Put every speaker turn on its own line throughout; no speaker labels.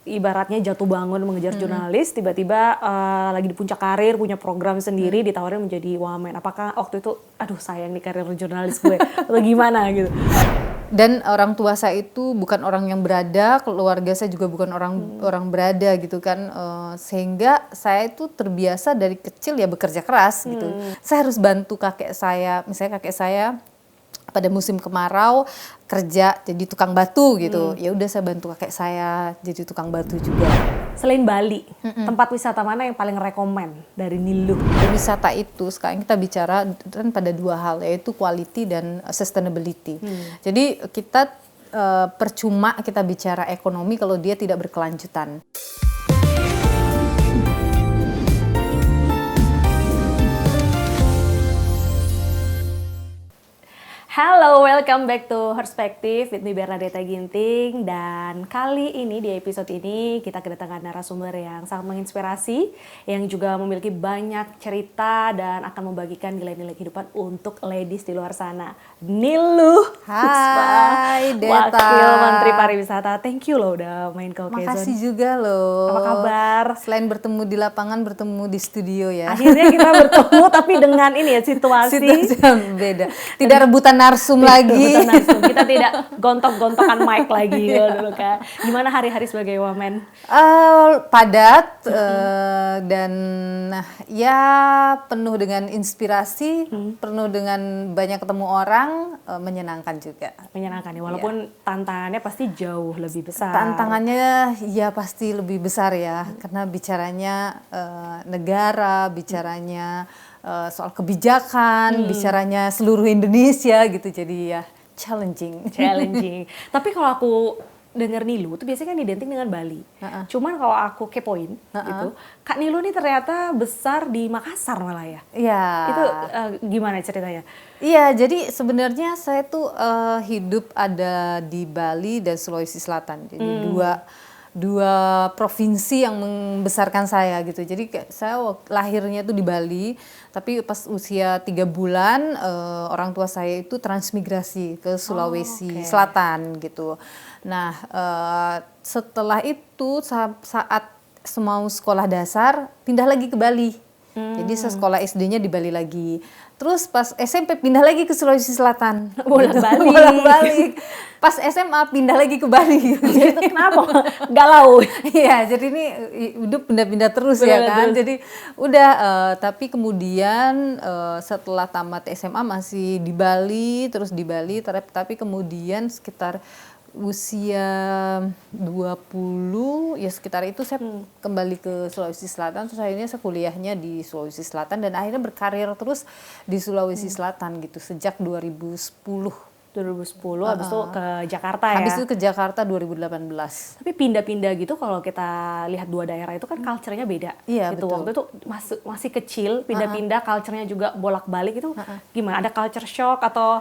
ibaratnya jatuh bangun mengejar jurnalis, tiba-tiba lagi di puncak karir, punya program sendiri, ditawarin menjadi wamen. Apakah waktu itu, aduh sayang nih karir jurnalis gue, atau gimana gitu?
Dan orang tua saya itu bukan orang yang berada, keluarga saya juga bukan orang berada gitu kan, sehingga saya itu terbiasa dari kecil ya bekerja keras gitu. Saya harus bantu kakek saya, misalnya kakek saya pada musim kemarau kerja jadi tukang batu gitu, ya udah saya bantu kakek saya jadi tukang batu juga.
Selain Bali, tempat wisata mana yang paling rekomen dari Niluh?
Wisata itu sekarang kita bicara kan pada dua hal, yaitu quality dan sustainability. Jadi kita percuma kita bicara ekonomi kalau dia tidak berkelanjutan.
Halo, welcome back to Perspective with me Bernadetta Ginting. Dan kali ini di episode ini kita kedatangan narasumber yang sangat menginspirasi, yang juga memiliki banyak cerita dan akan membagikan nilai-nilai kehidupan untuk ladies di luar sana. Niluh Puspa,
Hai Deta,
Wakil Menteri Pariwisata. Thank you loh udah main ke Okezone.
Makasih juga loh.
Apa kabar?
Selain bertemu di lapangan, bertemu di studio ya.
Akhirnya kita bertemu tapi dengan ini ya situasi
yang beda. Tidak rebutan narsum lagi.
Kita tidak gontok-gontokan mic lagi dulu kan. Gimana hari-hari sebagai wamen?
Padat dan ya penuh dengan inspirasi, penuh dengan banyak ketemu orang, menyenangkan juga.
Menyenangkan ya, walaupun tantangannya pasti jauh lebih besar.
Tantangannya ya pasti lebih besar ya, karena bicaranya negara, bicaranya soal kebijakan, bicaranya seluruh Indonesia gitu, jadi ya challenging.
Tapi kalau aku denger Niluh tuh biasanya kan identik dengan Bali. Cuman kalau aku kepoin gitu, Kak Niluh nih ternyata besar di Makassar malah ya.
Iya.
Itu gimana ceritanya?
Iya, jadi sebenarnya saya tuh hidup ada di Bali dan Sulawesi Selatan. Jadi dua provinsi yang membesarkan saya gitu. Jadi saya lahirnya tuh di Bali, tapi pas usia 3 bulan orang tua saya itu transmigrasi ke Sulawesi Selatan gitu. Nah setelah itu saat mau sekolah dasar pindah lagi ke Bali. Jadi saya sekolah SD-nya di Bali lagi. Terus pas SMP pindah lagi ke Sulawesi Selatan. Bolak-balik. Pas SMA pindah lagi ke Bali.
Itu kenapa? Galau.
Iya, jadi ini hidup pindah-pindah terus ya kan. Jadi udah tapi kemudian setelah tamat SMA masih di Bali, terus di Bali, tapi kemudian sekitar usia 20 ya sekitar itu saya kembali ke Sulawesi Selatan, terus akhirnya saya kuliahnya di Sulawesi Selatan dan akhirnya berkarir terus di Sulawesi Selatan gitu sejak 2010
habis itu ke Jakarta ya?
Habis itu ke Jakarta 2018.
Tapi pindah-pindah gitu kalau kita lihat dua daerah itu kan culture-nya beda.
Iya,
gitu.
betul.
Waktu itu masih kecil, pindah-pindah culture-nya juga bolak-balik itu gimana? Ada culture shock atau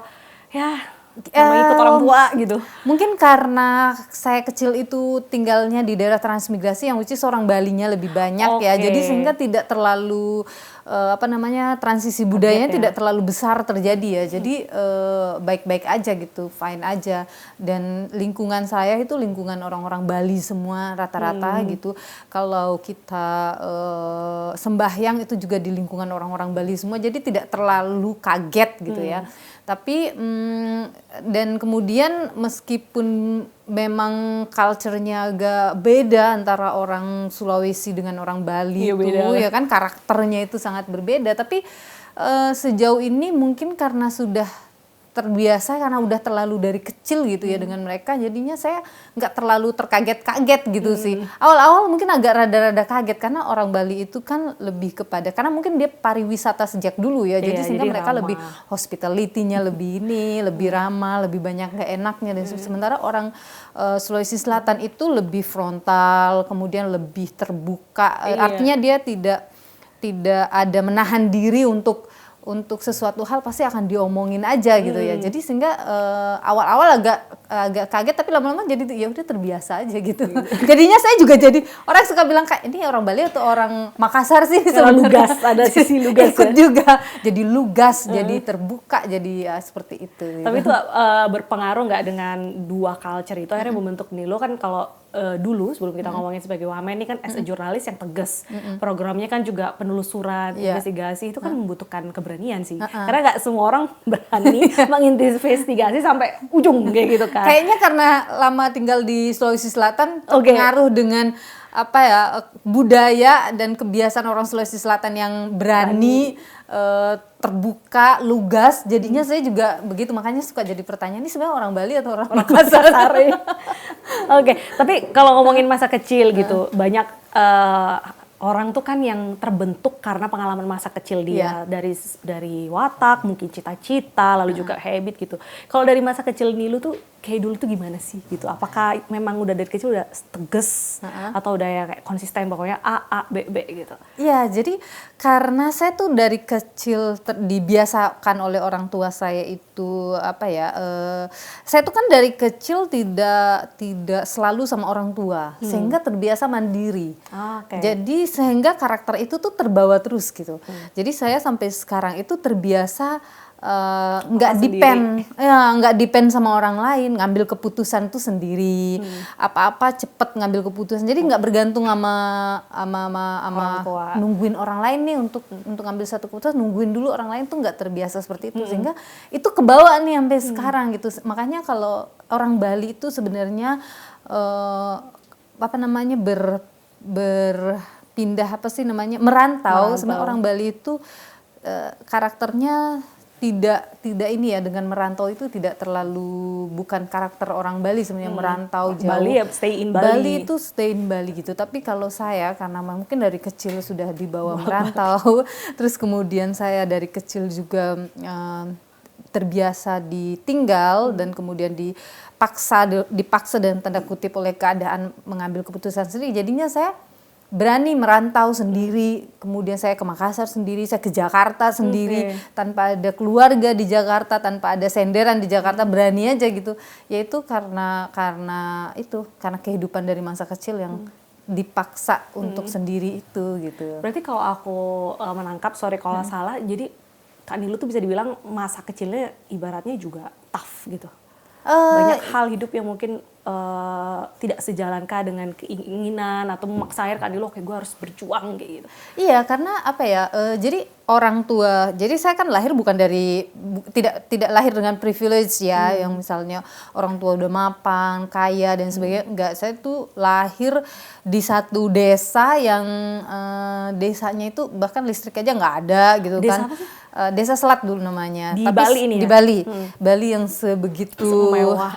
ya ikut orang tua gitu?
Mungkin karena saya kecil itu tinggalnya di daerah transmigrasi yang which is orang Balinya lebih banyak ya. Jadi sehingga tidak terlalu transisi budayanya tidak terlalu besar terjadi ya. Jadi baik-baik aja gitu, fine aja. Dan lingkungan saya itu lingkungan orang-orang Bali semua rata-rata gitu. Kalau kita sembahyang itu juga di lingkungan orang-orang Bali semua. Jadi tidak terlalu kaget gitu ya. Tapi dan kemudian meskipun memang culture-nya agak beda antara orang Sulawesi dengan orang Bali ya kan karakternya itu sangat berbeda, tapi sejauh ini mungkin karena sudah terbiasa karena udah terlalu dari kecil gitu ya dengan mereka, jadinya saya nggak terlalu terkaget-kaget gitu sih. Awal-awal mungkin agak rada-rada kaget karena orang Bali itu kan lebih kepada, karena mungkin dia pariwisata sejak dulu ya, jadi sehingga mereka ramah. Lebih hospitality-nya lebih ramah, lebih banyak nggak enaknya. Dan sementara orang Sulawesi Selatan itu lebih frontal, kemudian lebih terbuka. Artinya dia tidak ada menahan diri untuk sesuatu hal pasti akan diomongin aja gitu ya. Jadi sehingga awal-awal agak kaget, tapi lama-lama jadi ya udah terbiasa aja gitu. Jadinya saya juga jadi orang suka bilang kayak ini orang Bali atau orang Makassar sih
lugas, ada sisi lugas
ikut juga. Jadi lugas, jadi terbuka, jadi ya seperti itu.
Tapi itu berpengaruh nggak dengan dua culture itu akhirnya membentuk Niluh kan? Kalau dulu sebelum kita ngomongin sebagai wamen ini kan as a jurnalis yang tegas. Programnya kan juga penelusuran, investigasi itu kan membutuhkan keberanian sih. Karena nggak semua orang berani menginvestigasi sampai ujung kayak gitu kan.
Kayaknya karena lama tinggal di Sulawesi Selatan terpengaruh dengan apa ya, budaya dan kebiasaan orang Sulawesi Selatan yang berani. Terbuka, lugas, jadinya saya juga begitu, makanya suka jadi pertanyaan ini sebenarnya orang Bali atau orang
Makassar. Oke, tapi kalau ngomongin masa kecil gitu, banyak orang tuh kan yang terbentuk karena pengalaman masa kecil dia dari watak, mungkin cita-cita, lalu juga habit gitu. Kalau dari masa kecil Nilu tuh kayak dulu tuh gimana sih gitu? Apakah memang udah dari kecil udah tegas atau udah ya kayak konsisten pokoknya A B B gitu?
Iya, jadi karena saya tuh dari kecil dibiasakan oleh orang tua saya itu apa ya? Saya tuh kan dari kecil tidak selalu sama orang tua, sehingga terbiasa mandiri. Jadi sehingga karakter itu tuh terbawa terus gitu. Jadi saya sampai sekarang itu terbiasa nggak depend sama orang lain, ngambil keputusan tuh sendiri, apa-apa cepet ngambil keputusan, jadi nggak bergantung sama nungguin orang lain nih untuk ngambil satu keputusan, nungguin dulu orang lain tuh nggak terbiasa seperti itu, sehingga itu kebawa nih sampai sekarang gitu. Makanya kalau orang Bali itu sebenarnya berpindah merantau. Sebenarnya orang Bali itu karakternya tidak ini ya, dengan merantau itu tidak terlalu, bukan karakter orang Bali sebenarnya merantau jauh.
Bali ya stay in Bali.
Bali itu stay in Bali gitu. Tapi kalau saya karena mungkin dari kecil sudah dibawa merantau, terus kemudian saya dari kecil juga terbiasa ditinggal dan kemudian dipaksa dalam tanda kutip oleh keadaan mengambil keputusan sendiri. Jadinya saya berani merantau sendiri, kemudian saya ke Makassar sendiri, saya ke Jakarta sendiri, tanpa ada keluarga di Jakarta, tanpa ada senderan di Jakarta, berani aja gitu. Yaitu karena kehidupan dari masa kecil yang dipaksa untuk sendiri itu gitu.
Berarti kalau aku menangkap, sorry kalau salah, jadi Kak Nilu tuh bisa dibilang masa kecilnya ibaratnya juga tough gitu. Banyak hal hidup yang mungkin tidak sejalankah dengan keinginan atau memaksa Kak Nilu, kayak gue harus berjuang kayak gitu.
Iya, karena apa ya? Jadi orang tua, jadi saya kan lahir bukan dari tidak lahir dengan privilege ya, yang misalnya orang tua udah mapan, kaya dan sebagainya. Enggak, saya tuh lahir di satu desa yang desanya itu bahkan listrik aja nggak ada gitu.
Desa
kan.
Apa sih?
Desa Selat dulu namanya.
Di Bali ini ya?
Di Bali. Bali yang sebegitu
mewah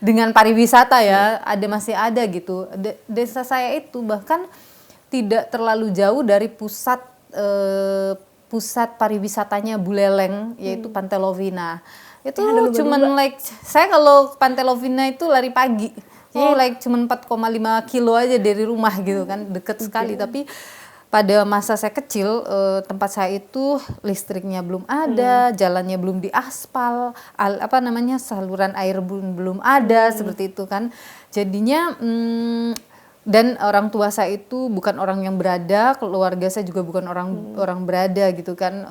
dengan pariwisata ya, masih ada gitu. Desa saya itu bahkan tidak terlalu jauh dari pusat pariwisatanya Buleleng, yaitu Pantai Lovina. Itu cuman saya kalau Pantai Lovina itu lari pagi. Jadi cuman 4,5 kilo aja dari rumah gitu kan, deket sekali. Tapi pada masa saya kecil, tempat saya itu listriknya belum ada, jalannya belum diaspal, saluran air belum ada, seperti itu kan. Jadinya dan orang tua saya itu bukan orang yang berada, keluarga saya juga bukan orang berada gitu kan,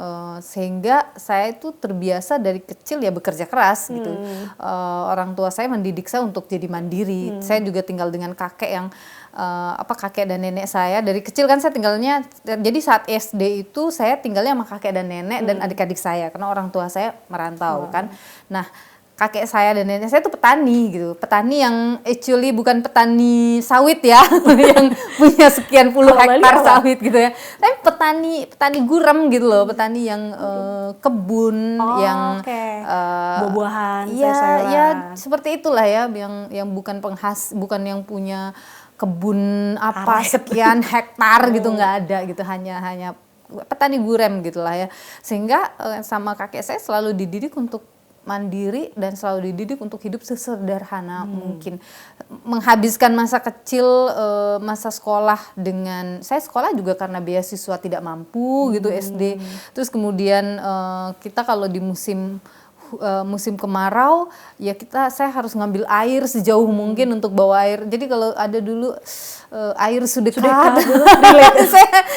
sehingga saya itu terbiasa dari kecil ya bekerja keras gitu. Orang tua saya mendidik saya untuk jadi mandiri. Saya juga tinggal dengan kakek yang kakek dan nenek saya dari kecil kan, saya tinggalnya, jadi saat SD itu saya tinggalnya sama kakek dan nenek dan adik-adik saya karena orang tua saya merantau kan. Nah, kakek saya dan nenek saya itu petani gitu, petani yang actually bukan petani sawit ya, yang punya sekian puluh hektar sawit gitu ya, tapi petani gurem gitu loh, petani yang kebun, yang
buah-buahan,
ya seperti itulah ya, yang bukan yang punya kebun sekian hektar gitu, nggak ada gitu, hanya petani gurem gitulah ya. Sehingga sama kakek saya selalu dididik untuk mandiri dan selalu dididik untuk hidup sesederhana mungkin. Menghabiskan masa kecil, masa sekolah saya sekolah juga karena beasiswa tidak mampu gitu SD. Terus kemudian kita kalau di musim kemarau ya saya harus ngambil air sejauh mungkin untuk bawa air. Jadi kalau ada dulu air sudekat.
Relate.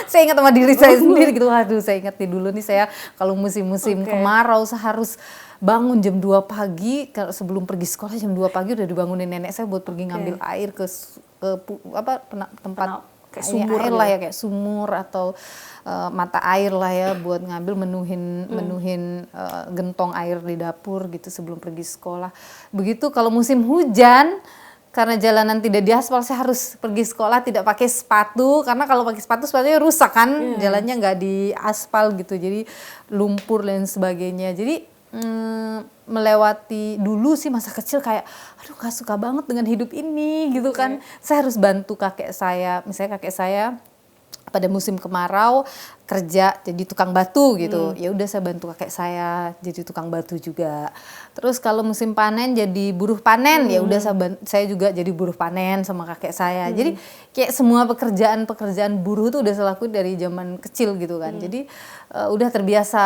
saya ingat sama diri saya sendiri gitu. Waduh, saya ingat dulu nih saya kalau musim-musim kemarau saya harus bangun jam 2 pagi, sebelum pergi sekolah jam 2 pagi udah dibangunin nenek saya buat pergi ngambil air ke tempat
kayak sumur
air lah ya, kayak sumur atau mata air lah ya, buat ngambil menuhin gentong air di dapur gitu sebelum pergi sekolah. Begitu kalau musim hujan, karena jalanan tidak diaspal, saya harus pergi sekolah tidak pakai sepatu, karena kalau pakai sepatu sepatunya rusak kan, jalannya nggak diaspal gitu, jadi lumpur dan sebagainya. Jadi melewati dulu sih masa kecil kayak, aduh gak suka banget dengan hidup ini gitu kan. Saya harus bantu kakek saya, misalnya kakek saya pada musim kemarau kerja jadi tukang batu gitu, ya udah saya bantu kakek saya jadi tukang batu juga. Terus kalau musim panen jadi buruh panen, ya udah saya juga jadi buruh panen sama kakek saya. Jadi kayak semua pekerjaan buruh tuh udah saya lakuin dari zaman kecil gitu kan. Jadi udah terbiasa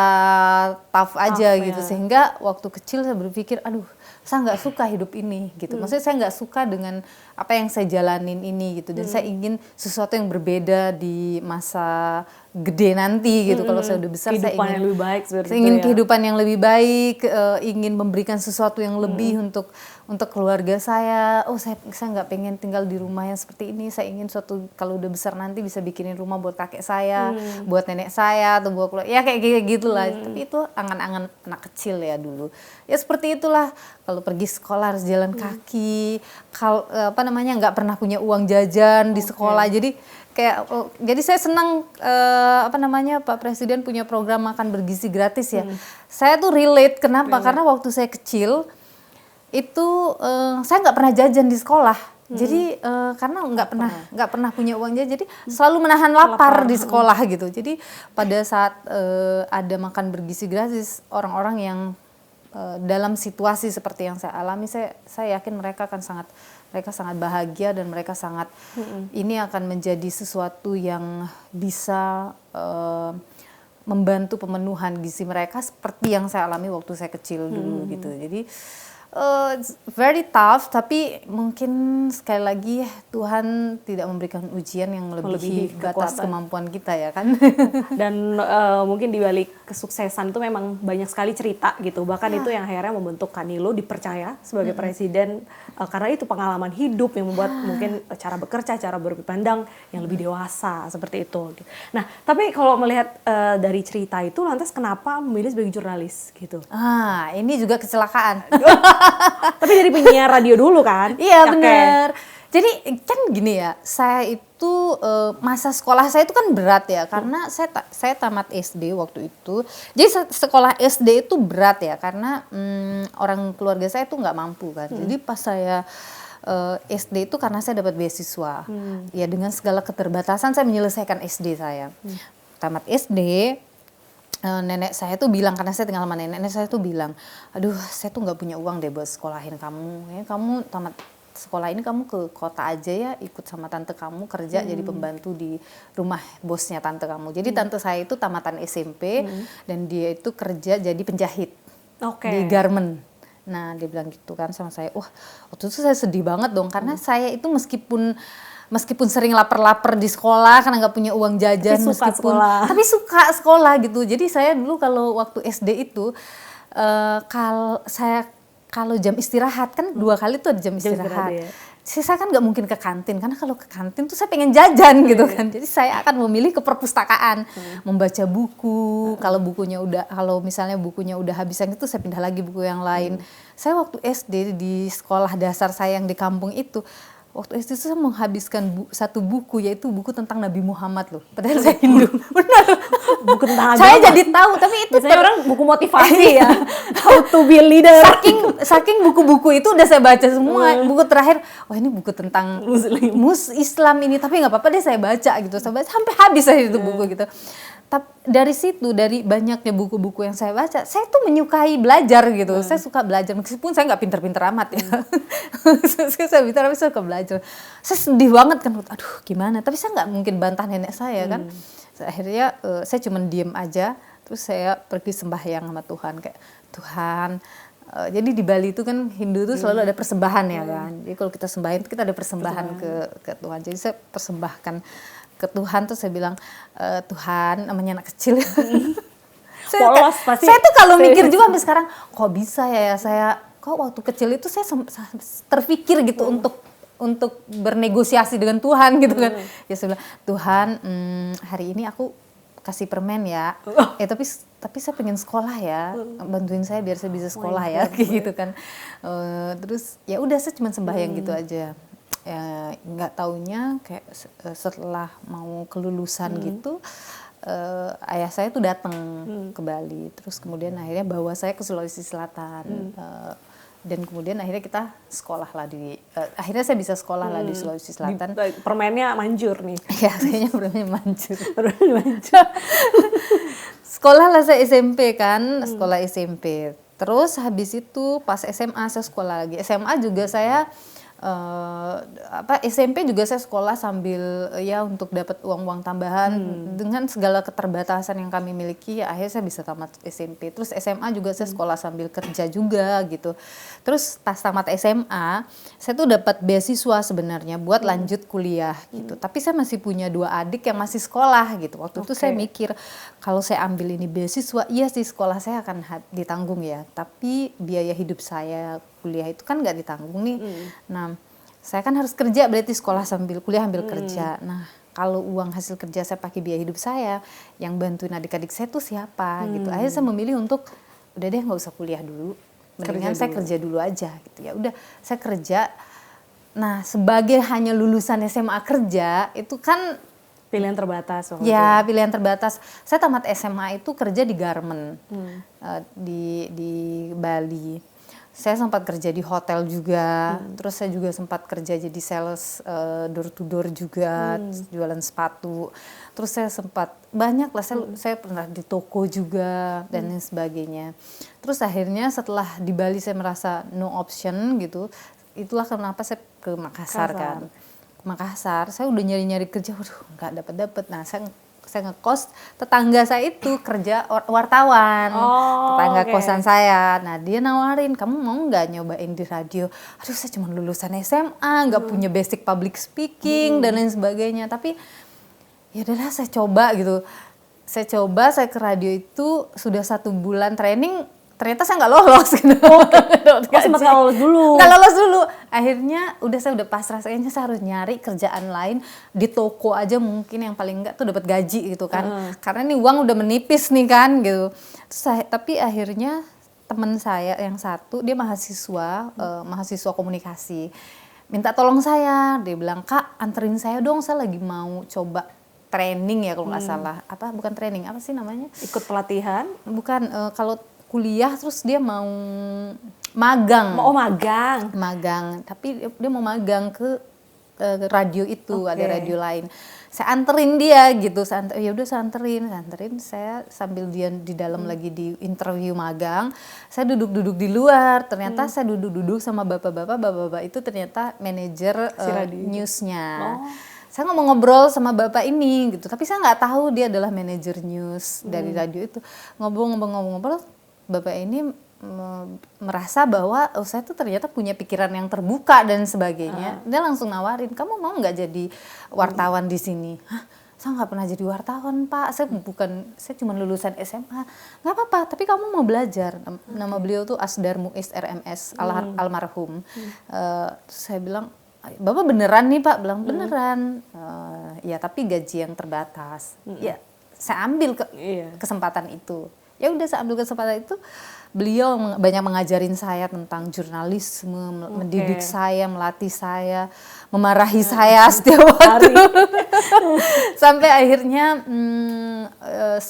tough aja gitu, sehingga waktu kecil saya berpikir, aduh saya nggak suka hidup ini gitu. Maksudnya saya nggak suka dengan apa yang saya jalanin ini gitu, dan saya ingin sesuatu yang berbeda di masa gede nanti gitu. Kalau saya udah besar, saya ingin
yang lebih baik,
kehidupan yang lebih baik, ingin memberikan sesuatu yang lebih untuk keluarga saya. Oh, saya nggak pengen tinggal di rumah yang seperti ini. Saya ingin suatu kalau udah besar nanti bisa bikinin rumah buat kakek saya, buat nenek saya, atau buat keluarga. Ya kayak gitulah. Tapi itu angan-angan anak kecil ya dulu. Ya seperti itulah. Kalau pergi sekolah harus jalan kaki. Kalau nggak pernah punya uang jajan di sekolah. Jadi jadi saya senang Pak Presiden punya program makan bergizi gratis ya. Saya tuh relate, kenapa? Karena waktu saya kecil itu saya nggak pernah jajan di sekolah. Jadi karena nggak pernah punya uang jajan, jadi selalu menahan lapar di sekolah gitu. Jadi pada saat ada makan bergizi gratis, orang-orang yang dalam situasi seperti yang saya alami, saya yakin mereka sangat bahagia, dan mereka sangat ini akan menjadi sesuatu yang bisa membantu pemenuhan gizi mereka seperti yang saya alami waktu saya kecil dulu gitu. Jadi very tough, tapi mungkin sekali lagi Tuhan tidak memberikan ujian yang melebihi batas kemampuan kita ya kan.
Dan mungkin di balik kesuksesan itu memang banyak sekali cerita gitu. Bahkan itu yang akhirnya membentuk Kanilo dipercaya sebagai presiden, karena itu pengalaman hidup yang membuat mungkin cara bekerja, cara berpandang yang lebih dewasa seperti itu. Nah, tapi kalau melihat dari cerita itu, lantas kenapa memilih sebagai jurnalis gitu?
Ini juga kecelakaan.
Tapi dari penyiar radio dulu kan?
Iya benar. Jadi kan gini ya, saya itu masa sekolah saya itu kan berat ya, karena saya tamat SD waktu itu. Jadi sekolah SD itu berat ya, karena orang keluarga saya itu nggak mampu kan. Jadi pas saya SD itu karena saya dapat beasiswa, ya dengan segala keterbatasan saya menyelesaikan SD saya. Tamat SD. Nenek saya tuh bilang, karena saya tinggal sama nenek saya tuh bilang, aduh saya tuh nggak punya uang deh buat sekolahin kamu, ya kamu tamat sekolah ini kamu ke kota aja ya, ikut sama tante kamu kerja jadi pembantu di rumah bosnya tante kamu. Jadi tante saya itu tamatan SMP dan dia itu kerja jadi penjahit di garment. Nah dia bilang gitu kan sama saya, wah waktu itu saya sedih banget dong, karena saya itu meskipun sering lapar-lapar di sekolah karena nggak punya uang jajan, tapi suka sekolah gitu. Jadi saya dulu kalau waktu SD itu kalau jam istirahat kan 2 kali tuh ada jam istirahat. Ya. Saya kan nggak mungkin ke kantin, karena kalau ke kantin tuh saya pengen jajan gitu kan. Jadi saya akan memilih ke perpustakaan, membaca buku. Kalau misalnya bukunya udah habis yang itu, saya pindah lagi buku yang lain. Saya waktu SD di sekolah dasar saya yang di kampung itu, waktu SD saya menghabiskan satu buku, yaitu buku tentang Nabi Muhammad loh. Padahal saya Hindu. Benar.
Buku tentang agama.
Saya jadi tahu, tapi itu
biasanya orang buku motivasi ya. How to be a leader.
Saking buku-buku itu udah saya baca semua. Buku terakhir, wah ini buku tentang Islam ini, tapi nggak apa-apa deh saya baca gitu. Saya baca sampai habis saya itu buku gitu. Tapi dari situ, dari banyaknya buku-buku yang saya baca, saya tuh menyukai belajar gitu. Saya suka belajar, meskipun saya nggak pinter-pinter amat ya. Saya suka belajar. Saya sedih banget kan, aduh gimana. Tapi saya nggak mungkin bantah nenek saya kan. Akhirnya saya cuma diem aja, terus saya pergi sembahyang sama Tuhan. Kayak, Tuhan Jadi di Bali itu kan Hindu itu selalu ada persembahan ya kan. Jadi kalau kita sembahin itu kita ada persembahan ke Tuhan. Jadi saya persembahkan ke Tuhan tuh saya bilang, Tuhan, namanya anak kecil.
Polos pasti.
Saya tuh kalau mikir juga sampai sekarang, kok bisa ya saya, kok waktu kecil itu saya terpikir gitu untuk bernegosiasi dengan Tuhan gitu kan. Ya saya bilang, Tuhan, hari ini aku kasih permen ya. Tapi saya pengen sekolah ya. Bantuin saya biar saya bisa sekolah ya gitu kan. Terus ya udah saya cuma sembahyang gitu aja. Ya nggak taunya kayak setelah mau kelulusan gitu, ayah saya tuh datang ke Bali. Terus kemudian akhirnya bawa saya ke Sulawesi Selatan. Dan kemudian akhirnya kita sekolah lah akhirnya saya bisa sekolah lah di Sulawesi Selatan.
Permennya manjur nih.
Ya, kayaknya permennya manjur. Sekolah lah saya SMP kan, sekolah SMP. Terus habis itu pas SMA saya sekolah lagi. SMA juga saya SMP juga saya sekolah sambil ya untuk dapat uang-uang tambahan dengan segala keterbatasan yang kami miliki. Ya, akhirnya saya bisa tamat SMP. Terus SMA juga saya sekolah sambil kerja juga gitu. Terus pas tamat SMA saya tuh dapat beasiswa sebenarnya buat lanjut kuliah gitu. Tapi saya masih punya 2 adik yang masih sekolah gitu. Waktu itu saya mikir kalau saya ambil ini beasiswa, iya sih sekolah saya akan ditanggung ya. Tapi biaya hidup saya kuliah itu kan nggak ditanggung nih. Nah, saya kan harus kerja, berarti sekolah sambil kuliah sambil kerja. Nah, kalau uang hasil kerja saya pakai biaya hidup saya, yang bantuin adik-adik saya tuh siapa gitu. Akhirnya saya memilih untuk udah deh nggak usah kuliah dulu, mendingan saya kerja dulu aja gitu. Ya udah, saya kerja. Nah, sebagai hanya lulusan SMA kerja itu kan
pilihan terbatas.
Ya, pilihan terbatas. Saya tamat SMA itu kerja di garment di Bali. Saya sempat kerja di hotel juga, terus saya juga sempat kerja jadi sales door to door juga, jualan sepatu. Terus saya sempat banyak lah, saya pernah di toko juga dan lain sebagainya. Terus akhirnya setelah di Bali saya merasa no option gitu, itulah kenapa saya ke Makassar kan. Makassar, saya udah nyari-nyari kerja, waduh nggak dapat. Nah, saya ngekos, tetangga saya itu kerja wartawan, tetangga kosan saya. Nah, dia nawarin, kamu mau nggak nyobain di radio? Aduh, saya cuma lulusan SMA, nggak punya basic public speaking dan lain sebagainya. Tapi ya udahlah, saya coba gitu. Saya ke radio itu sudah 1 bulan training. Ternyata saya nggak lolos gitu.
Sempat nggak lolos dulu.
Nggak lolos dulu. Akhirnya saya udah pasrah, kayaknya saya harus nyari kerjaan lain di toko aja mungkin yang paling enggak tuh dapat gaji gitu kan. Karena nih uang udah menipis nih kan gitu. Tapi akhirnya teman saya yang satu dia mahasiswa komunikasi. Minta tolong saya, dia bilang, "Kak, anterin saya dong, saya lagi mau coba training ya kalau nggak salah." Bukan training, apa sih namanya?
Ikut pelatihan?
Bukan, kalau kuliah terus dia mau magang. Magang, tapi dia mau magang ke radio itu, ada radio lain. Saya anterin dia gitu, ya udah saya anterin saya sambil dia di dalam lagi di interview magang, saya duduk di luar. Ternyata saya duduk sama bapak-bapak itu ternyata manajer newsnya. Saya ngobrol sama bapak ini gitu, tapi saya nggak tahu dia adalah manajer news dari radio itu. Ngobrol, bapak ini merasa bahwa saya tuh ternyata punya pikiran yang terbuka dan sebagainya. Dia langsung nawarin, kamu mau nggak jadi wartawan di sini? Hah? Saya nggak pernah jadi wartawan, Pak. Saya cuma lulusan SMA. Nggak apa-apa, tapi kamu mau belajar. Nama beliau tuh Asdar Muiz RMS, almarhum. Saya bilang, Bapak beneran nih Pak? Bilang beneran. Ya tapi gaji yang terbatas. Ya saya ambil kesempatan itu. Ya udah saya ambil kesempatan itu. Beliau banyak mengajarin saya tentang jurnalisme, mendidik saya, melatih saya, memarahi saya setiap waktu. Sampai akhirnya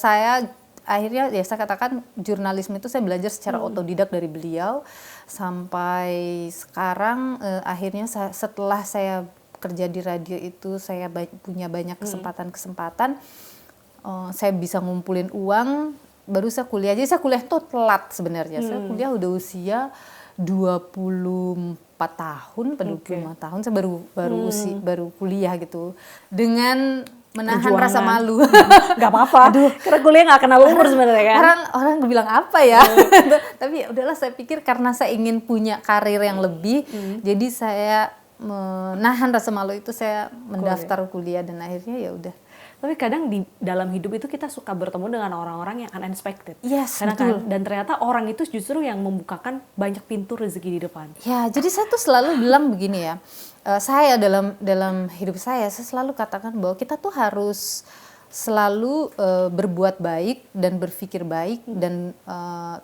saya katakan jurnalisme itu saya belajar secara otodidak dari beliau. Sampai sekarang akhirnya setelah saya kerja di radio itu saya punya banyak kesempatan-kesempatan. Saya bisa ngumpulin uang. Baru saya kuliah, jadi saya kuliah tuh telat sebenarnya. Saya kuliah udah usia 24 tahun, 25 tahun saya baru kuliah gitu. Dengan menahan
perjuangan.
rasa malu.
Nggak apa-apa. Karena kuliah nggak kenal umur sebenarnya kan.
Orang bilang apa ya? Tapi udahlah, saya pikir karena saya ingin punya karir yang lebih, jadi saya menahan rasa malu itu, saya mendaftar kuliah dan akhirnya ya udah.
Tapi kadang di dalam hidup itu kita suka bertemu dengan orang-orang yang unexpected.
Yes,
Karena
betul.
dan ternyata orang itu justru yang membukakan banyak pintu rezeki di depan.
Ya, jadi saya tuh selalu bilang begini ya. Saya dalam hidup saya selalu katakan bahwa kita tuh harus selalu berbuat baik dan berpikir baik dan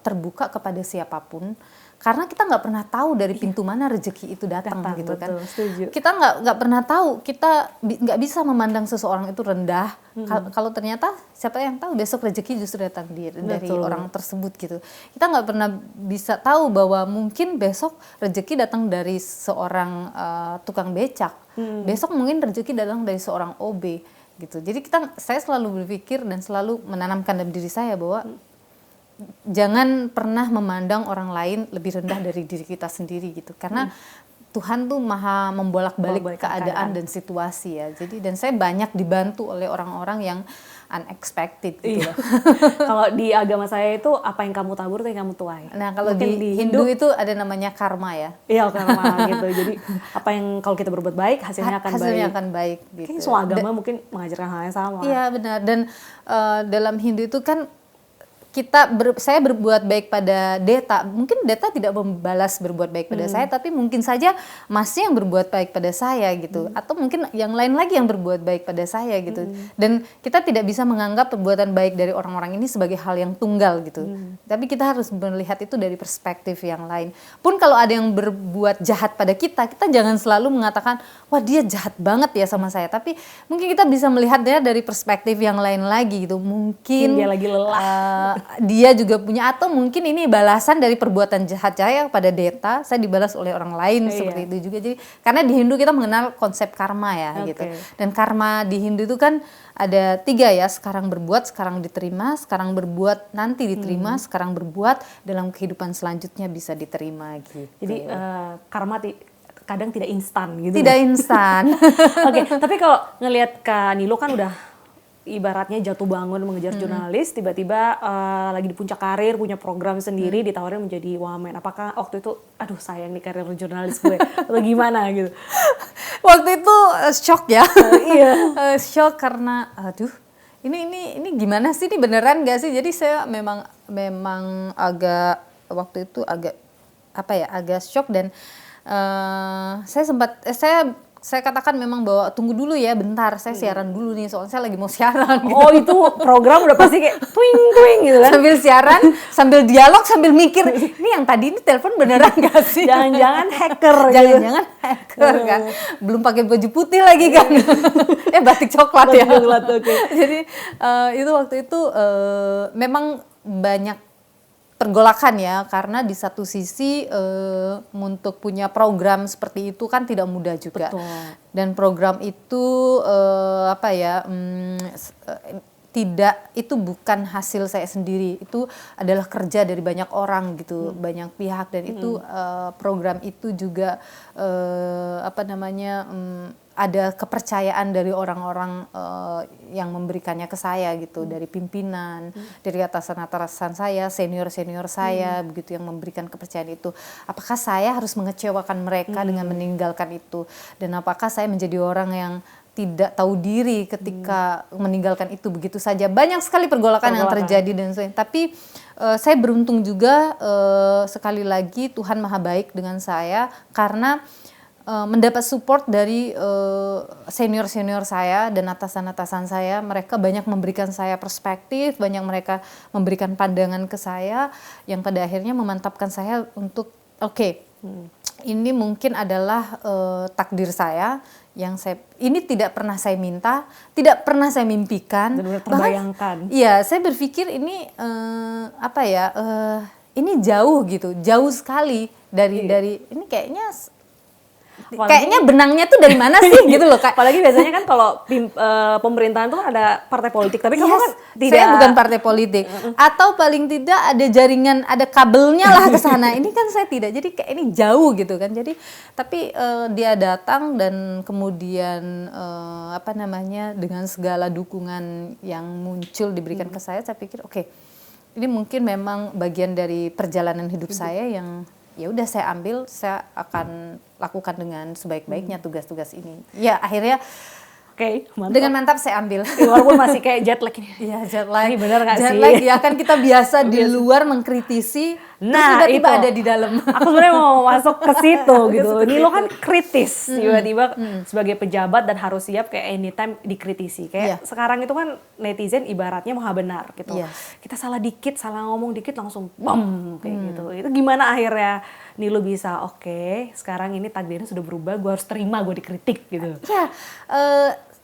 terbuka kepada siapapun. Karena kita nggak pernah tahu dari pintu mana rezeki itu datang gitu
betul,
kan.
setuju.
Kita nggak pernah tahu, kita nggak bisa memandang seseorang itu rendah. Kalau ternyata siapa yang tahu besok rezeki justru datang dari orang tersebut gitu. Kita nggak pernah bisa tahu bahwa mungkin besok rezeki datang dari seorang tukang becak. Besok mungkin rezeki datang dari seorang OB gitu. Jadi saya selalu berpikir dan selalu menanamkan dalam diri saya bahwa jangan pernah memandang orang lain lebih rendah dari diri kita sendiri gitu, karena Tuhan tuh maha membolak-balik keadaan dan situasi ya. Jadi dan saya banyak dibantu oleh orang-orang yang unexpected gitu.
Iya. Kalau di agama saya itu apa yang kamu tabur itu yang kamu tuai.
Nah kalau
Mungkin
di Hindu itu ada namanya karma ya.
Iya, karma gitu. Jadi apa yang kalau kita berbuat baik hasilnya akan baik.
Gitu.
Kayaknya semua agama mungkin mengajarkan hal yang sama.
Iya benar. Dan dalam Hindu itu kan saya berbuat baik pada Deta, mungkin Deta tidak membalas berbuat baik pada saya, tapi mungkin saja Masnya yang berbuat baik pada saya gitu, atau mungkin yang lain lagi yang berbuat baik pada saya gitu. Dan kita tidak bisa menganggap perbuatan baik dari orang-orang ini sebagai hal yang tunggal gitu. Tapi kita harus melihat itu dari perspektif yang lain. Pun kalau ada yang berbuat jahat pada kita jangan selalu mengatakan, wah dia jahat banget ya sama saya. Tapi mungkin kita bisa melihatnya dari perspektif yang lain lagi gitu. Mungkin
dia lagi lelah.
Dia juga punya, atau mungkin ini balasan dari perbuatan jahat saya pada Deta, saya dibalas oleh orang lain seperti itu juga. Jadi karena di Hindu kita mengenal konsep karma ya gitu. Dan karma di Hindu itu kan ada 3 ya, sekarang berbuat, sekarang diterima, sekarang berbuat nanti diterima, sekarang berbuat dalam kehidupan selanjutnya bisa diterima gitu.
Jadi karma kadang tidak instan gitu.
Tidak instan.
Oke, tapi kalau ngelihat Kak Nilo kan udah ibaratnya jatuh bangun mengejar jurnalis, tiba-tiba lagi di puncak karir, punya program sendiri, ditawarin menjadi wamen. Apakah waktu itu, aduh sayang nih karir jurnalis gue, atau gimana gitu?
Waktu itu shock ya.
Iya.
Shock karena aduh, ini gimana sih, ini beneran gak sih? Jadi saya memang agak waktu itu agak shock dan saya katakan memang bahwa tunggu dulu ya bentar, saya siaran dulu nih, soalnya saya lagi mau siaran gitu.
Oh itu program udah pasti kayak twing gitu kan?
Sambil siaran, sambil dialog, sambil mikir, ini yang tadi ini telepon beneran gak sih?
Jangan-jangan hacker gitu.
Jangan-jangan hacker kan. Belum pakai baju putih lagi kan. Batik coklat ya.
Coklat, oke.
Jadi itu waktu itu memang banyak pergolakan ya, karena di satu sisi untuk punya program seperti itu kan tidak mudah juga.
Betul.
Dan program itu itu bukan hasil saya sendiri, itu adalah kerja dari banyak orang gitu, banyak pihak, dan itu program itu juga ada kepercayaan dari orang-orang yang memberikannya ke saya gitu, dari pimpinan, dari atasan-atasan saya, senior-senior saya, begitu yang memberikan kepercayaan itu. Apakah saya harus mengecewakan mereka dengan meninggalkan itu? Dan apakah saya menjadi orang yang tidak tahu diri ketika meninggalkan itu begitu saja? Banyak sekali pergolakan yang terjadi dan tapi saya beruntung juga, sekali lagi Tuhan maha baik dengan saya karena mendapat support dari senior-senior saya dan atasan-atasan saya. Mereka banyak memberikan saya perspektif, banyak mereka memberikan pandangan ke saya yang pada akhirnya memantapkan saya untuk ini mungkin adalah takdir saya yang ini tidak pernah saya minta, tidak pernah saya mimpikan.
Benar-benar terbayangkan.
Iya, saya berpikir ini ini jauh gitu, jauh sekali dari ini kayaknya kayaknya benangnya tuh dari mana sih gitu loh Kak.
Apalagi biasanya kan kalau pemerintahan tuh kan ada partai politik, tapi kamu kan tidak.
Saya bukan partai politik. Atau paling tidak ada jaringan, ada kabelnya lah ke sana. Ini kan saya tidak. Jadi kayak ini jauh gitu kan. Jadi tapi dia datang dan kemudian dengan segala dukungan yang muncul diberikan ke saya pikir oke, ini mungkin memang bagian dari perjalanan hidup saya yang ya udah saya ambil, saya akan lakukan dengan sebaik-baiknya tugas-tugas ini. Ya akhirnya
Oke, mantap.
Dengan mantap saya ambil.
Walaupun masih kayak jet lag ini.
Iya, jet lag.
Ini bener gak
jet
sih?
lag ya kan kita biasa di luar mengkritisi,
nah,
terus tiba-tiba
itu.
ada di dalam.
Aku sebenarnya mau masuk ke situ gitu. Ini lo kan kritis, tiba-tiba sebagai pejabat dan harus siap kayak anytime dikritisi. Kayak sekarang itu kan netizen ibaratnya maha benar gitu. Kita salah dikit, salah ngomong dikit langsung bam kayak gitu. Itu gimana akhirnya Nilu bisa oke, sekarang ini takdirnya sudah berubah, gue harus terima gue dikritik gitu.
Ya,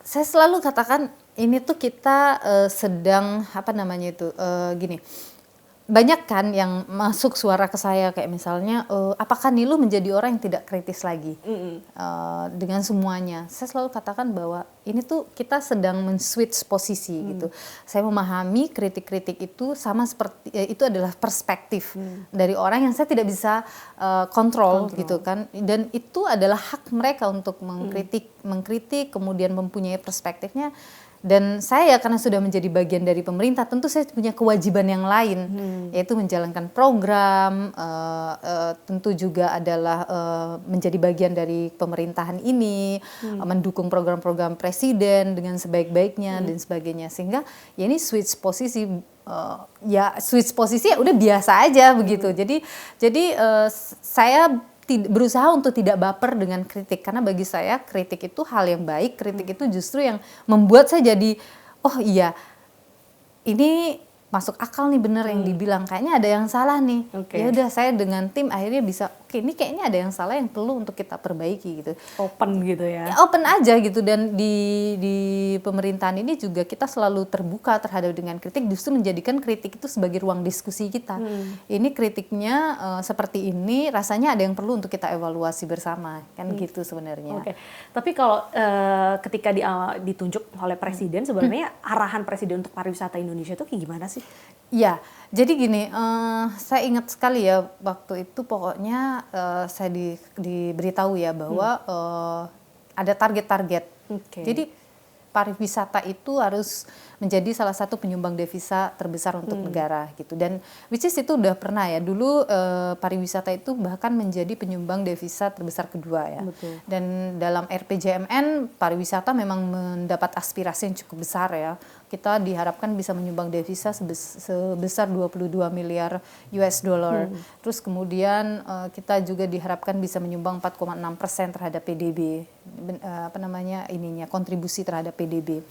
saya selalu katakan ini tuh kita sedang gini. Banyak kan yang masuk suara ke saya kayak misalnya apakah Nilu menjadi orang yang tidak kritis lagi dengan semuanya. Saya selalu katakan bahwa ini tuh kita sedang men-switch posisi gitu. Saya memahami kritik-kritik itu sama seperti itu adalah perspektif dari orang yang saya tidak bisa kontrol gitu kan. Dan itu adalah hak mereka untuk mengkritik kemudian mempunyai perspektifnya. Dan saya karena sudah menjadi bagian dari pemerintah, tentu saya punya kewajiban yang lain, yaitu menjalankan program, tentu juga adalah menjadi bagian dari pemerintahan ini, mendukung program-program presiden dengan sebaik-baiknya dan sebagainya. Sehingga ya ini switch posisi, switch posisi ya udah biasa aja begitu. Jadi saya berusaha untuk tidak baper dengan kritik, karena bagi saya kritik itu hal yang baik. Kritik itu justru yang membuat saya jadi oh iya ini masuk akal nih, bener yang dibilang, kayaknya ada yang salah nih. Ya udah saya dengan tim akhirnya bisa oke, ini kayaknya ada yang salah yang perlu untuk kita perbaiki gitu.
Open gitu ya.
Open aja gitu. Dan di pemerintahan ini juga kita selalu terbuka terhadap dengan kritik, justru menjadikan kritik itu sebagai ruang diskusi kita. Ini kritiknya seperti ini, rasanya ada yang perlu untuk kita evaluasi bersama kan gitu sebenarnya.
Oke. Tapi kalau ketika ditunjuk oleh presiden, sebenarnya arahan presiden untuk pariwisata Indonesia itu kayak gimana sih?
Ya, jadi gini, saya ingat sekali ya waktu itu pokoknya saya diberitahu ya bahwa ada target-target. Jadi pariwisata itu harus menjadi salah satu penyumbang devisa terbesar untuk negara gitu. Dan which is itu udah pernah ya, dulu pariwisata itu bahkan menjadi penyumbang devisa terbesar kedua ya.
Betul.
Dan dalam RPJMN pariwisata memang mendapat aspirasi yang cukup besar ya. Kita diharapkan bisa menyumbang devisa sebesar 22 miliar US dollar. Terus kemudian kita juga diharapkan bisa menyumbang 4,6% terhadap PDB, kontribusi terhadap PDB.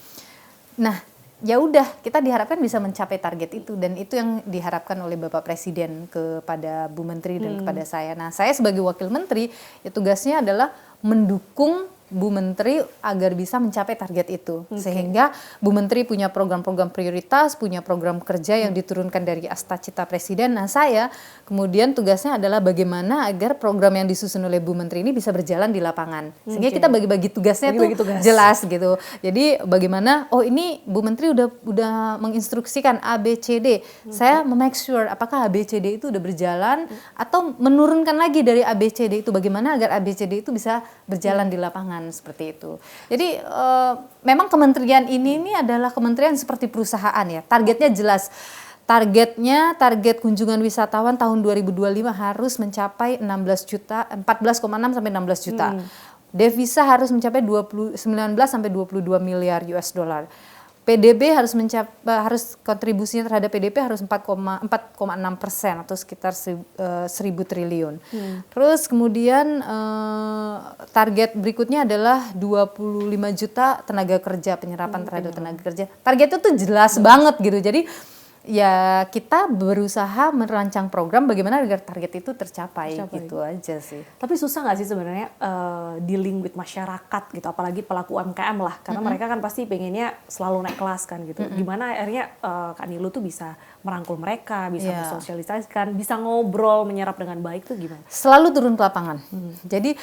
Nah, ya udah kita diharapkan bisa mencapai target itu, dan itu yang diharapkan oleh Bapak Presiden kepada Bu Menteri dan kepada saya. Nah, saya sebagai wakil menteri ya tugasnya adalah mendukung Bu Menteri agar bisa mencapai target itu. Sehingga Bu Menteri punya program-program prioritas, punya program kerja yang diturunkan dari Astacita Presiden. Nah, saya kemudian tugasnya adalah bagaimana agar program yang disusun oleh Bu Menteri ini bisa berjalan di lapangan. Sehingga kita bagi-bagi tugasnya jelas gitu. Jadi bagaimana ini Bu Menteri udah menginstruksikan A, B, C, D. Saya make sure apakah A, B, C, D itu udah berjalan atau menurunkan lagi dari A, B, C, D itu, bagaimana agar A, B, C, D itu bisa berjalan di lapangan. Seperti itu. Jadi memang kementerian ini adalah kementerian seperti perusahaan ya. Targetnya jelas. Target kunjungan wisatawan tahun 2025 harus mencapai 14,6 sampai 16 juta. Devisa harus mencapai 19 sampai 22 miliar US dollar. PDB harus kontribusinya terhadap PDB harus 4,6% atau sekitar 1.000 triliun. Terus kemudian target berikutnya adalah 25 juta tenaga kerja, penyerapan terhadap tenaga kerja. Targetnya tuh jelas banget gitu. Jadi ya kita berusaha merancang program bagaimana agar target itu tercapai. Gitu aja sih.
Tapi susah nggak sih sebenarnya dealing with masyarakat gitu, apalagi pelaku UMKM lah, karena mereka kan pasti pengennya selalu naik kelas kan gitu. Gimana akhirnya Kak Nilu tuh bisa merangkul mereka, bisa mensosialisasikan, bisa ngobrol, menyerap dengan baik tuh gimana?
Selalu turun ke lapangan. Jadi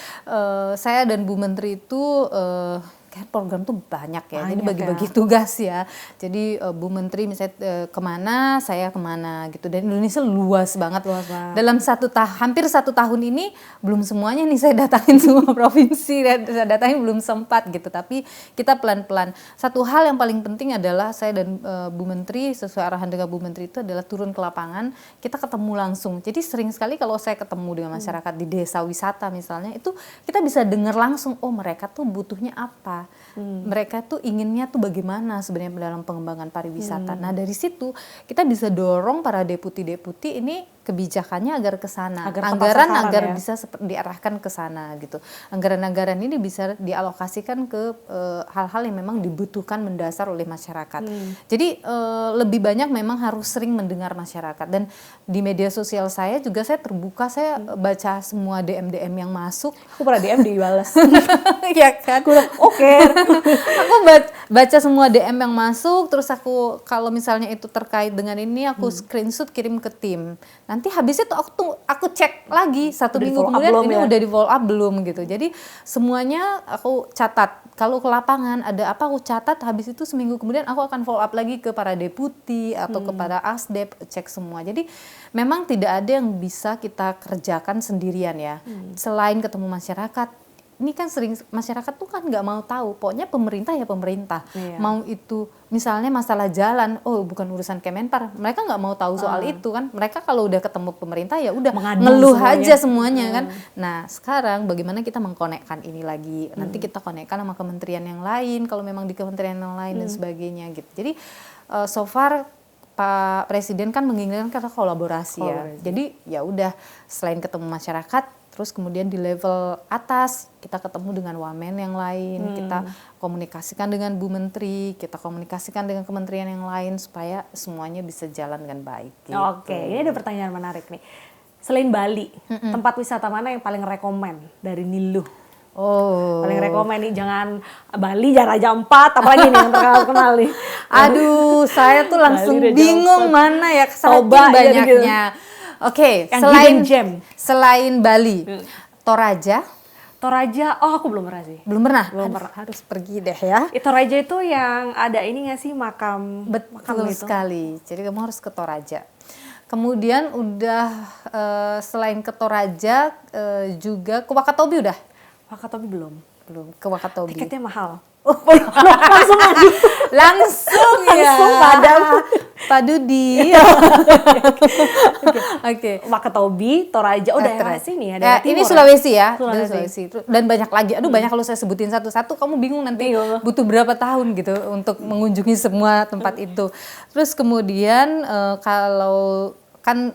saya dan Bu Menteri itu kayak program tuh banyak ya, jadi bagi-bagi tugas ya. Jadi Bu Menteri misalnya kemana, saya kemana gitu. Dan Indonesia luas banget. Dalam hampir 1 tahun ini belum semuanya nih saya datangin semua provinsi, saya datangin belum sempat gitu. Tapi kita pelan-pelan. Satu hal yang paling penting adalah saya dan Bu Menteri sesuai arahan dengan Bu Menteri itu adalah turun ke lapangan, kita ketemu langsung. Jadi sering sekali kalau saya ketemu dengan masyarakat di desa wisata misalnya, itu kita bisa dengar langsung, oh mereka tuh butuhnya apa. Mereka tuh inginnya tuh bagaimana sebenarnya dalam pengembangan pariwisata. Nah dari situ kita bisa dorong para deputi-deputi ini kebijakannya agar ke sana, anggaran agar bisa diarahkan ke sana gitu. Anggaran-anggaran ini bisa dialokasikan ke hal-hal yang memang dibutuhkan mendasar oleh masyarakat. Jadi lebih banyak memang harus sering mendengar masyarakat. Dan di media sosial saya juga saya terbuka, saya baca semua DM yang masuk.
Aku pernah DM dibalas.
Ya kan?
Oke.
Aku baca semua DM yang masuk, terus aku kalau misalnya itu terkait dengan ini aku screenshot kirim ke tim. Nanti habis itu aku cek lagi 1 minggu kemudian ini udah di follow up belum gitu. Jadi semuanya aku catat. Kalau ke lapangan ada apa aku catat, habis itu seminggu kemudian aku akan follow up lagi ke para deputi atau kepada Asdep, cek semua. Jadi memang tidak ada yang bisa kita kerjakan sendirian ya. Selain ketemu masyarakat, ini kan sering masyarakat tuh kan nggak mau tahu, pokoknya pemerintah ya pemerintah. Mau itu misalnya masalah jalan, oh bukan urusan Kemenpar, mereka nggak mau tahu soal itu kan. Mereka kalau udah ketemu pemerintah ya udah ngeluh aja semuanya kan. Nah sekarang bagaimana kita mengkonekkan ini lagi, nanti kita konekkan sama kementerian yang lain, kalau memang di kementerian yang lain dan sebagainya gitu. Jadi so far Pak Presiden kan menginginkan kita kolaborasi ya. Jadi ya udah selain ketemu masyarakat, terus kemudian di level atas kita ketemu dengan wamen yang lain, kita komunikasikan dengan Bu Menteri, kita komunikasikan dengan kementerian yang lain supaya semuanya bisa jalan dengan baik. Gitu.
Oke, ini ada pertanyaan menarik nih. Selain Bali, tempat wisata mana yang paling rekomen dari Nilu? Paling rekomen nih, jangan Bali, jangan Raja Ampat, apalagi nih yang terkenal nih.
Aduh, saya tuh langsung bingung mana ya, saking
Coba
banyaknya. Oke, selain Bali, Toraja.
Toraja, oh aku belum pernah sih.
Belum pernah?
Belum pernah.
Harus pergi deh ya.
Toraja itu yang ada ini nggak sih makam?
Betul sekali, jadi kamu harus ke Toraja. Kemudian udah selain ke Toraja juga ke Wakatobi udah?
Wakatobi belum.
Ke Wakatobi.
Tiketnya mahal.
Langsung aja. Langsung padam. Pak Dudi. Oke.
Wakatobi, Toraja, daerah sini ya.
Ini Sulawesi ya. Sulawesi. Dan banyak lagi. Aduh banyak kalau saya sebutin satu-satu kamu bingung nanti butuh berapa tahun gitu untuk mengunjungi semua tempat itu. Terus kemudian kalau kan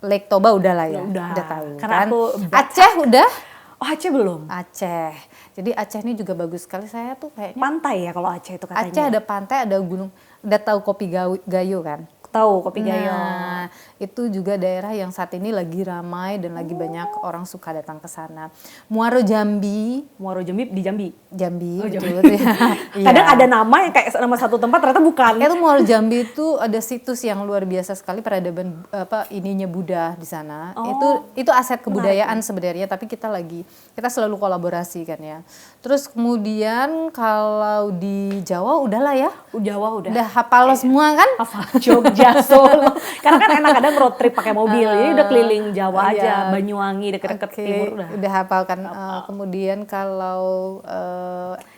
Lake Toba udah lah ya. Udah tahu kan. Aceh udah?
Oh Aceh belum?
Aceh. Jadi Aceh ini juga bagus sekali, saya tuh kayaknya.
Pantai ya kalau Aceh itu katanya.
Aceh ada pantai, ada gunung. Udah tahu Kopi Gayo kan?
Tahu Kopi Gayo.
Nah, itu juga daerah yang saat ini lagi ramai dan lagi banyak orang suka datang ke sana. Muaro Jambi
di Jambi.
Betul ya.
Kadang ada nama yang kayak nama satu tempat ternyata bukan.
Itu Muaro Jambi itu ada situs yang luar biasa sekali, peradaban ininya Buddha di sana. Itu aset kebudayaan sebenarnya, tapi kita selalu kolaborasi kan ya. Terus kemudian kalau di Jawa udahlah ya.
Jawa udah.
Udah hafal semua kan?
Hafal Jogja, Solo. Karena kan enak kadang road trip pakai mobil. Jadi udah keliling Jawa aja, Banyuwangi deket-deket timur
udah hafal kan. Kemudian kalau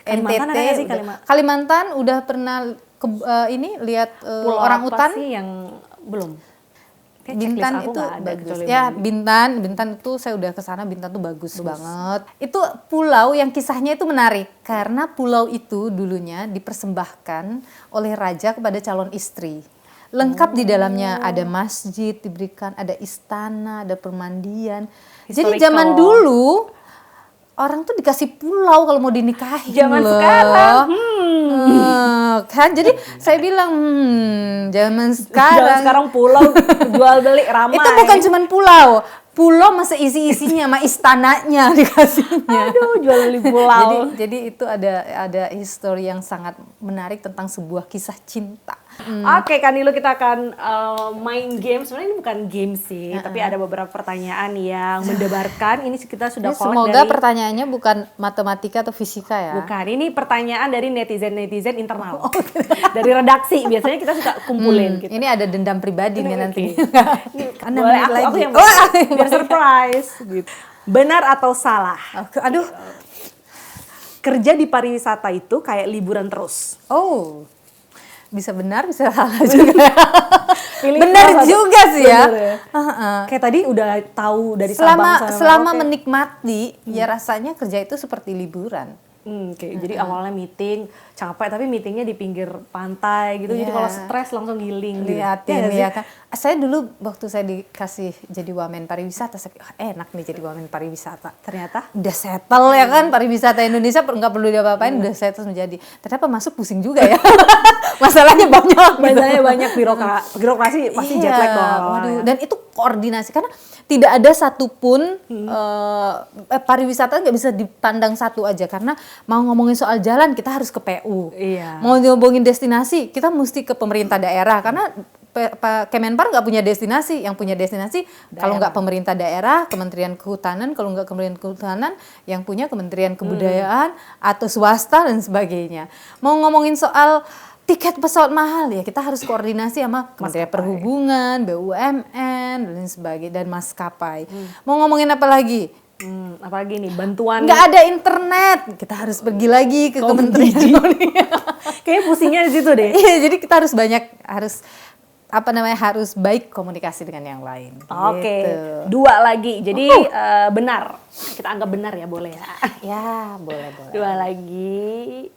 Kalimantan
NTT
ada sih
Kalimantan udah pernah lihat orang utan
sih yang belum.
Bintan itu bagus ya. Bintan itu saya udah kesana. Bintan tuh bagus banget. Itu pulau yang kisahnya itu menarik karena pulau itu dulunya dipersembahkan oleh raja kepada calon istri. Lengkap di dalamnya, ada masjid diberikan, ada istana, ada permandian. Jadi zaman dulu orang tuh dikasih pulau kalau mau dinikahin.
Zaman sekarang
kan. Jadi saya bilang, zaman
Sekarang pulau jual beli ramai.
itu bukan cuma pulau masih isi-isinya sama istananya dikasihnya.
Aduh, jual beli pulau.
Jadi itu ada histori yang sangat menarik tentang sebuah kisah cinta.
Oke, Kanilu, kita akan main game. Sebenarnya ini bukan game sih, tapi ada beberapa pertanyaan yang mendebarkan. Ini kita sudah collect
Semoga
dari...
pertanyaannya bukan matematika atau fisika ya.
Bukan, ini pertanyaan dari netizen internal. Dari redaksi, biasanya kita suka kumpulin gitu.
Ini ada dendam pribadi nih nanti.
Ini boleh aku yang biar surprise gitu. Benar atau salah?
Aduh.
Kerja di pariwisata itu kayak liburan terus.
Oh. Bisa benar, bisa salah juga.
Benar
juga sih ya.
Ya. Kayak tadi udah tahu dari Sabang sampai
selama
Merauke.
menikmati, ya rasanya kerja itu seperti liburan.
Jadi awalnya meeting capek, tapi meetingnya di pinggir pantai gitu. Jadi kalau stres langsung healing gitu.
Liatin ya kan. Saya dulu waktu saya dikasih jadi wamen pariwisata, saya enak nih jadi wamen pariwisata.
Ternyata
udah settle ya kan, pariwisata Indonesia nggak perlu diapa-apain, udah settle menjadi. Ternyata masuk pusing juga ya. Masalahnya banyak.
Masalahnya banyak birokrasi pasti jet lag dong.
Waduh. Dan itu koordinasi karena tidak ada satupun pariwisata nggak bisa dipandang satu aja, karena mau ngomongin soal jalan kita harus ke PU.
Iya.
Mau ngomongin destinasi kita mesti ke pemerintah daerah, karena Kemenpar nggak punya destinasi, yang punya destinasi kalau nggak pemerintah daerah, Kementerian Kehutanan, kalau nggak Kementerian Kehutanan, yang punya Kementerian Kebudayaan atau swasta dan sebagainya. Mau ngomongin soal tiket pesawat mahal ya kita harus koordinasi sama Kementerian Perhubungan, BUMN dan sebagainya, dan maskapai. Mau ngomongin apa lagi?
Apalagi nih bantuan.
Nggak ada internet, kita harus pergi lagi ke Kementerian.
Kayaknya pusingnya di situ deh.
Iya, jadi kita harus harus baik komunikasi dengan yang lain.
Oke,
Gitu.
2 lagi. Jadi benar. Kita anggap benar ya, boleh ya.
Ya, boleh.
2 lagi.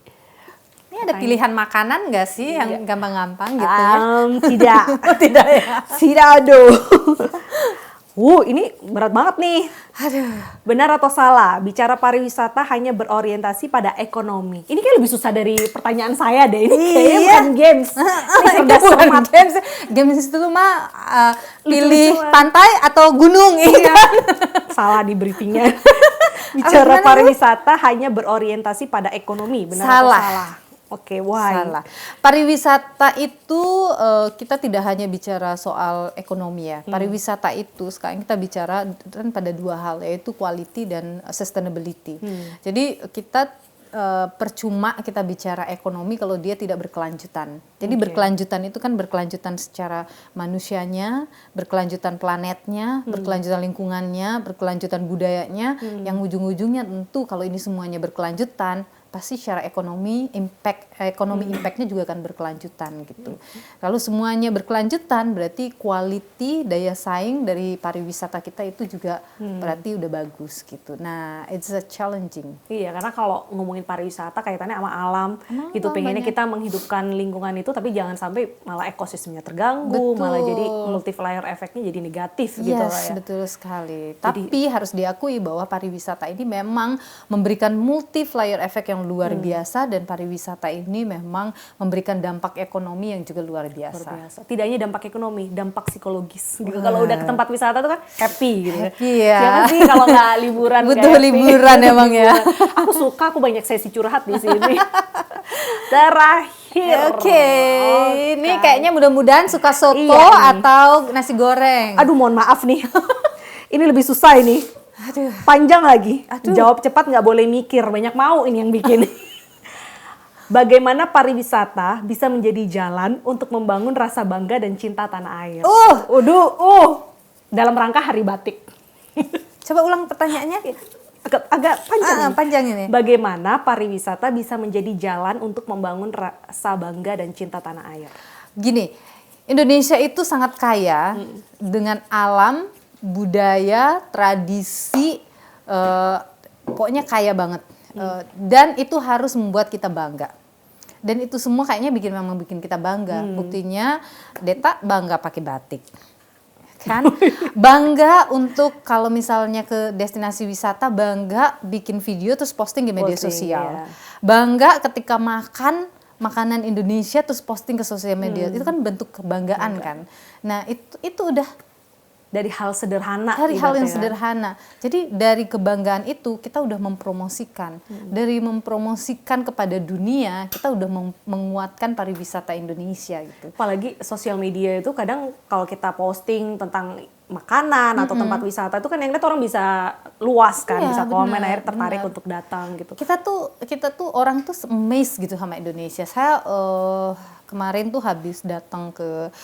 Ini ada pilihan makanan nggak sih yang gampang-gampang gitu ya?
Tidak. Tidak ya. Tidak ada. Ini berat banget nih.
Aduh.
Benar atau salah? Bicara pariwisata hanya berorientasi pada ekonomi. Ini kayak lebih susah dari pertanyaan saya deh. Ini kayaknya bukan games. Ini cerdas cermat.
Games itu mah pilih pantai atau gunung. Iya.
Salah di briefingnya. Bicara pariwisata hanya berorientasi pada ekonomi. Benar atau salah? Oke, why?
Salah. Pariwisata itu kita tidak hanya bicara soal ekonomi ya. Pariwisata itu sekarang kita bicara kan pada 2 hal, yaitu quality dan sustainability. Jadi kita percuma kita bicara ekonomi kalau dia tidak berkelanjutan. Jadi berkelanjutan itu kan berkelanjutan secara manusianya, berkelanjutan planetnya, berkelanjutan lingkungannya, berkelanjutan budayanya, yang ujung-ujungnya tentu kalau ini semuanya berkelanjutan, pasti secara ekonomi impactnya juga akan berkelanjutan gitu. Kalau semuanya berkelanjutan berarti quality daya saing dari pariwisata kita itu juga berarti udah bagus gitu. Nah, it's a challenging.
Iya, karena kalau ngomongin pariwisata kaitannya sama alam gitu, pengennya kita menghidupkan lingkungan itu, tapi jangan sampai malah ekosistemnya terganggu, malah jadi multiplier efeknya jadi negatif gitu lah ya.
Betul sekali. Tapi harus diakui bahwa pariwisata ini memang memberikan multiplier efek yang luar biasa, dan pariwisata ini memang memberikan dampak ekonomi yang juga luar biasa.
Tidak hanya dampak ekonomi, dampak psikologis. Gitu. Kalau udah ke tempat wisata tuh kan happy gitu.
Happy ya.
Siapa sih kalau nggak liburan?
Butuh liburan emang ya.
Aku suka, aku banyak sesi curhat di sini. Terakhir.
Oke. Ini kayaknya mudah-mudahan suka soto atau nasi goreng.
Aduh, mohon maaf nih. Ini lebih susah ini.
Aduh.
Panjang lagi. Jawab cepat, nggak boleh mikir. Banyak mau ini yang bikin. Bagaimana pariwisata bisa menjadi jalan untuk membangun rasa bangga dan cinta tanah air? Dalam rangka Hari Batik.
Coba ulang pertanyaannya.
Agak panjang.
Panjang ini.
Bagaimana pariwisata bisa menjadi jalan untuk membangun rasa bangga dan cinta tanah air?
Gini, Indonesia itu sangat kaya dengan alam, budaya, tradisi, pokoknya kaya banget. Dan itu harus membuat kita bangga. Dan itu semua kayaknya memang bikin kita bangga. Buktinya, Deta bangga pakai batik. Kan? Bangga untuk kalau misalnya ke destinasi wisata, bangga bikin video terus posting di media sosial. Bangga ketika makan makanan Indonesia terus posting ke sosial media. Itu kan bentuk kebanggaan kan. Nah, itu udah
dari hal sederhana.
Dari hal yang
ibaratnya.
sederhana. Jadi dari kebanggaan itu kita udah mempromosikan. Dari mempromosikan kepada dunia, kita udah menguatkan pariwisata Indonesia gitu.
Apalagi sosial media itu kadang kalau kita posting tentang makanan atau tempat wisata itu kan yang lihat orang bisa luas kan,
Iya,
bisa komen,
benar,
akhirnya tertarik
benar.
untuk datang gitu.
Kita tuh orang tuh amazed gitu sama Indonesia. Saya kemarin tuh habis datang ke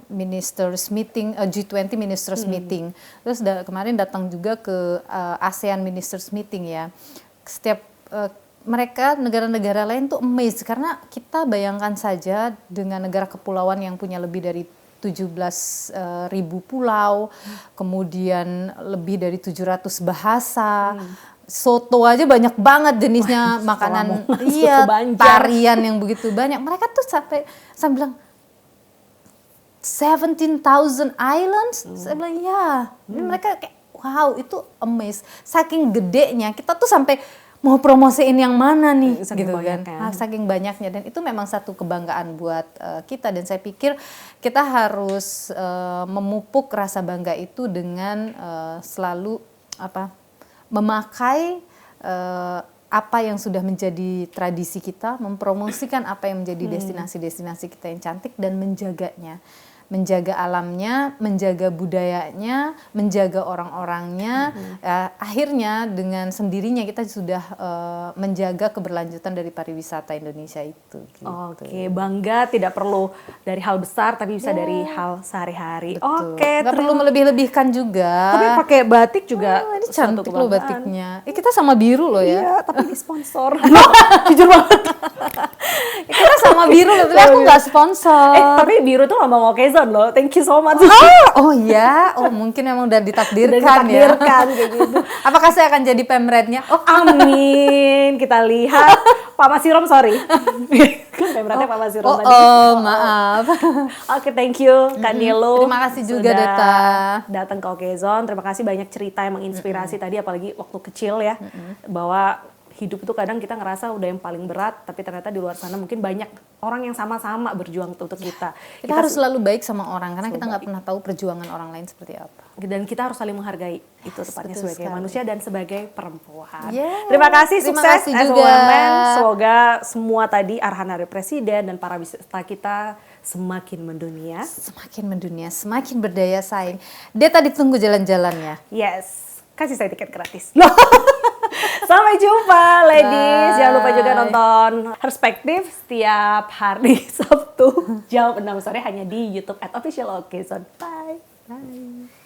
ministers meeting, G20 ministers meeting. Terus kemarin datang juga ke ASEAN ministers meeting ya. Setiap mereka negara-negara lain tuh amazed karena kita bayangkan saja dengan negara kepulauan yang punya lebih dari 17.000 pulau, kemudian lebih dari 700 bahasa. Soto aja banyak banget jenisnya, makanan, iya,
Soto Banjar.
tarian yang begitu banyak. Mereka tuh sampai bilang 17,000 islands. Saya bilang ya, ini mereka kayak wow, itu amazed. Saking gedenya kita tuh sampai mau promosiin yang mana nih,
Saking
gitu kan?
banyaknya.
Saking banyaknya, dan itu memang satu kebanggaan buat kita, dan saya pikir kita harus memupuk rasa bangga itu dengan selalu memakai apa yang sudah menjadi tradisi kita, mempromosikan apa yang menjadi destinasi-destinasi kita yang cantik, dan menjaganya. Menjaga alamnya, menjaga budayanya, menjaga orang-orangnya. Akhirnya dengan sendirinya kita sudah menjaga keberlanjutan dari pariwisata Indonesia itu. Gitu.
Oke, bangga tidak perlu dari hal besar tapi bisa dari hal sehari-hari.
Betul.
Oke,
Nggak perlu melebih-lebihkan juga.
tapi pakai batik juga
Ini
suatu
cantik loh
kebanggaan.
batiknya. Kita sama biru loh ya.
Iya, tapi di sponsor. Jujur banget.
Kita sama biru loh, tapi aku nggak sponsor.
Tapi biru tuh lambang occasion loh. Thank you so much.
Oh ya, mungkin memang udah ditakdirkan,
Ditakdirkan
ya.
kayak gitu.
Apakah saya akan jadi pemretnya? Oh,
Amin. Kita lihat. Pak Masirom, sorry. Kan pemretnya Pak Masirom tadi.
Maaf.
Oke, thank you Kak Nielo.
Terima kasih juga,
sudah
Deta.
datang ke Okezone. Terima kasih banyak cerita yang menginspirasi tadi, apalagi waktu kecil ya. Bahwa hidup itu kadang kita ngerasa udah yang paling berat, tapi ternyata di luar sana mungkin banyak orang yang sama-sama berjuang untuk kita.
Kita harus selalu baik sama orang, karena kita nggak pernah tahu perjuangan orang lain seperti apa.
Dan kita harus saling menghargai itu tepatnya
betul
sebagai
sekali.
manusia dan sebagai perempuan.
Yeah.
Terima kasih,
Terima
sukses
kasih
as a
juga.
woman. Semoga semua tadi arahan dari Presiden dan para wisata kita semakin mendunia.
Semakin mendunia, semakin berdaya saing. Deta ditunggu jalan-jalannya.
Yes, kasih saya tiket gratis. Sampai jumpa, ladies.
Bye.
Jangan lupa juga nonton Perspektif setiap hari Sabtu jam 6 sore hanya di YouTube @officialokezone. Bye.
Bye.